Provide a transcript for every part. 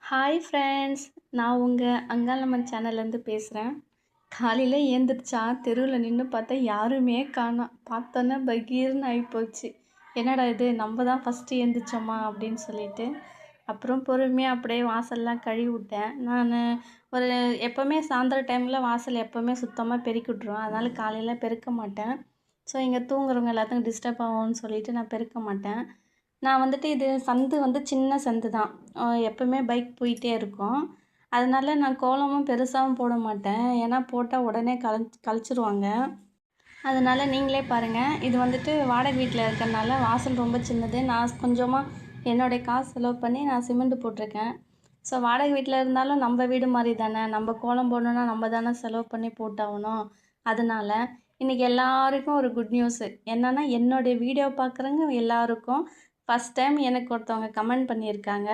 Hi friends, நான் உங்கள் அங்காளம்மன் சேனல்லேருந்து பேசுகிறேன். காலையில் ஏந்திரிச்சா தெருவில் நின்று பார்த்தா யாருமே காணோம். பார்த்தோன்னே பகீர்னு ஆகிப்போச்சு. என்னடா இது, நம்ம தான் ஃபஸ்ட்டு ஏந்திரிச்சோமா அப்படின்னு சொல்லிட்டு அப்புறம் பொறுமையாக அப்படியே வாசல்லாம் கழுவி விட்டேன். நான் ஒரு எப்போவுமே சாயந்தர டைமில் வாசல் எப்போவுமே சுத்தமாக பெருக்கி விட்ருவேன். அதனால் காலையில் பெருக்க மாட்டேன். ஸோ இங்கே தூங்குறவங்க எல்லாத்துக்கும் டிஸ்டர்ப் ஆகும்னு சொல்லிட்டு நான் பெருக்க மாட்டேன். நான் வந்துட்டு இது சந்து வந்து சின்ன சந்து தான். எப்போவுமே பைக் போயிட்டே இருக்கும். அதனால நான் கோலமும் பெருசாகவும் போட மாட்டேன். ஏன்னா போட்டால் உடனே கழிச்சிருவாங்க. அதனால் நீங்களே பாருங்கள். இது வந்துட்டு வாடகை வீட்டில் இருக்கிறனால வாசல் ரொம்ப சின்னது. நான் கொஞ்சமாக என்னுடைய காசு செலவு பண்ணி நான் சிமெண்ட் போட்டிருக்கேன். ஸோ வாடகை வீட்டில் இருந்தாலும் நம்ம வீடு மாதிரி தானே, நம்ம கோலம் போடணுன்னா நம்ம தானே செலவு பண்ணி போட்டாகணும். அதனால் இன்றைக்கி எல்லாருக்கும் ஒரு குட் நியூஸு என்னென்னா, என்னுடைய வீடியோ பார்க்குறவங்க எல்லாருக்கும் ஃபஸ்ட் டைம் எனக்கு ஒருத்தவங்க கமெண்ட் பண்ணியிருக்காங்க.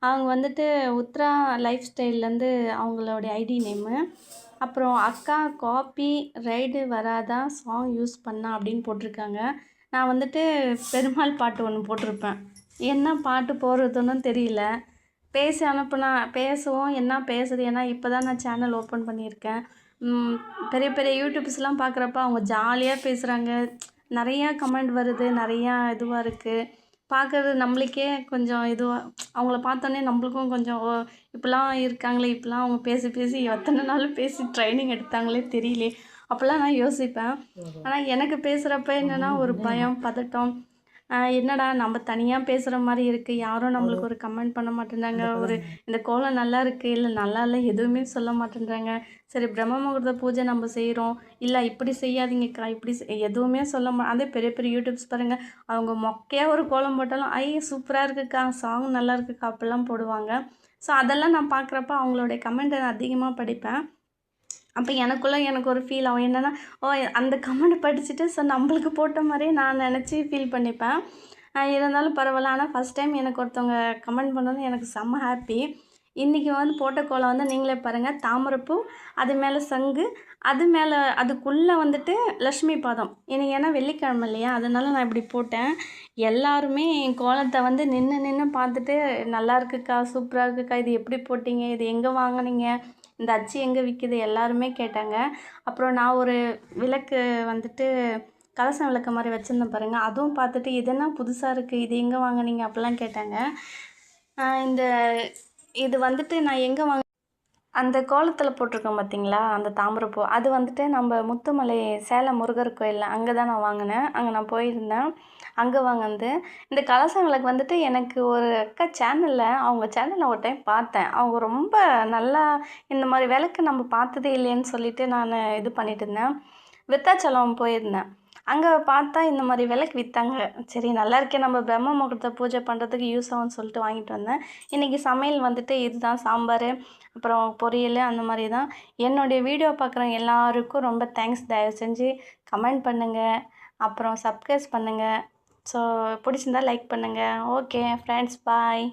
அவங்க வந்துட்டு உத்ரா லைஃப் ஸ்டைல்லேருந்து அவங்களுடைய ஐடி நேமு. அப்புறம் அக்கா காப்பி ரைடு வராதா சாங் யூஸ் பண்ணா அப்படின்னு போட்டிருக்காங்க. நான் வந்துட்டு பெருமாள் பாட்டு ஒன்று போட்டிருப்பேன். என்ன பாட்டு போடுறதுன்னு தெரியல. பேசி அனுப்புனா பேசுவோம், என்ன பேசுறது, ஏன்னா இப்போ தான் நான் சேனல் ஓப்பன் பண்ணியிருக்கேன். பெரிய பெரிய யூடியூப்ஸ்லாம் பார்க்குறப்ப அவங்க ஜாலியாக பேசுகிறாங்க. நிறையா கமெண்ட் வருது, நிறையா இதுவாக இருக்குது. பார்க்குறது நம்மளுக்கே கொஞ்சம் இதுவாக, அவங்கள பார்த்தோன்னே நம்மளுக்கும் கொஞ்சம் இப்படிலாம் இருக்காங்களே, இப்படிலாம் அவங்க பேசி பேசி எத்தனை நாள் பேசி ட்ரைனிங் எடுத்தாங்களே தெரியலையே அப்படிலாம் நான் யோசிப்பேன். ஆனால் எனக்கு பேசுகிறப்ப என்னென்னா ஒரு பயம், பதட்டம். என்னடா நம்ம தனியாக பேசுகிற மாதிரி இருக்குது, யாரும் நம்மளுக்கு ஒரு கமெண்ட் பண்ண மாட்டேன்றாங்க, ஒரு இந்த கோலம் நல்லா இருக்குது இல்லை நல்லா இல்லை எதுவுமே சொல்ல மாட்டேன்றாங்க. சரி, பிரம்ம முகூர்த்த பூஜை நம்ம செய்கிறோம், இல்லை இப்படி செய்யாதீங்கக்கா, இப்படி எதுவுமே சொல்ல அதே பெரிய பெரிய யூடியூப்ஸ் பாருங்கள், அவங்க மொக்கையாக ஒரு கோலம் போட்டாலும் சூப்பராக இருக்குக்கா, சாங் நல்லா இருக்குக்கா அப்படிலாம் போடுவாங்க. ஸோ அதெல்லாம் நான் பார்க்குறப்ப அவங்களுடைய கமெண்ட்டை நான் அதிகமாக படிப்பேன். அப்போ எனக்குள்ளே எனக்கு ஒரு ஃபீல் ஆகும். என்னென்னா, அந்த கமெண்ட் படிச்சுட்டு ஸோ நம்மளுக்கு போட்ட மாதிரியே நான் நினச்சி ஃபீல் பண்ணிப்பேன். இருந்தாலும் பரவாயில்ல. ஆனால் ஃபஸ்ட் டைம் எனக்கு ஒருத்தவங்க கமெண்ட் பண்ணோன்னு எனக்கு செம்ம ஹாப்பி. இன்றைக்கி வந்து போட்ட கோலம் வந்து நீங்களே பாருங்கள். தாமரைப்பூ, அது மேலே சங்கு, அது மேலே அதுக்குள்ளே வந்துட்டு லக்ஷ்மி பாதம். எனக்கு ஏன்னா வெள்ளிக்கிழமை இல்லையா, அதனால நான் இப்படி போட்டேன். எல்லாருமே என் கோலத்தை வந்து நின்று பார்த்துட்டு நல்லா இருக்குக்கா, சூப்பராக இருக்குக்கா, இது எப்படி போட்டிங்க, இது எங்கே வாங்கினீங்க, இந்த அச்சு எங்கே விற்கிது எல்லாருமே கேட்டாங்க. அப்புறம் நான் ஒரு விளக்கு வந்துட்டு கலசம் விளக்கு மாதிரி வச்சுருந்தேன் பாருங்கள், அதுவும் பார்த்துட்டு இது என்ன புதுசாக இருக்குது, இது எங்கே வாங்கினீங்க அப்படிலாம் கேட்டாங்க. இந்த இது வந்துட்டு நான் எங்கே அந்த கோலத்தில் போட்டிருக்கேன் பார்த்தீங்களா, அந்த தாமரைப்பூ, அது வந்துட்டு நம்ம முத்துமலை சேலம் முருகர் கோயிலில் அங்கே தான் நான் வாங்கினேன். அங்கே நான் போயிருந்தேன், அங்கே வாங்கினது. இந்த கலசம் விளக்கு வந்துட்டு எனக்கு ஒரு அக்கா சேனலில், அவங்க சேனலில் ஒரு டைம் பார்த்தேன். அவங்க ரொம்ப நல்லா இந்த மாதிரி விளக்கு நம்ம பார்த்ததே இல்லைன்னு சொல்லிட்டு நான் இது பண்ணிட்டு இருந்தேன். விருத்தாச்சலம் போயிருந்தேன். அங்கே பார்த்தா இந்த மாதிரி விளக்கு விற்றாங்க. சரி, நல்லா இருக்கே, நம்ம பிரம்ம முகூர்த்த பூஜை பண்ணுறதுக்கு யூஸ் ஆகும்னு சொல்லிட்டு வாங்கிட்டு வந்தேன். இன்றைக்கி சமையல் வந்துட்டு இதுதான், சாம்பார், அப்புறம் பொரியல், அந்த மாதிரி தான். என்னுடைய வீடியோ பார்க்குறவங்க எல்லாருக்கும் ரொம்ப தேங்க்ஸ். தயவு செஞ்சு கமெண்ட் பண்ணுங்கள், அப்புறம் சப்ஸ்கிரைப் பண்ணுங்கள். ஸோ பிடிச்சிருந்தா லைக் பண்ணுங்கள். ஓகே ஃப்ரெண்ட்ஸ், பாய்.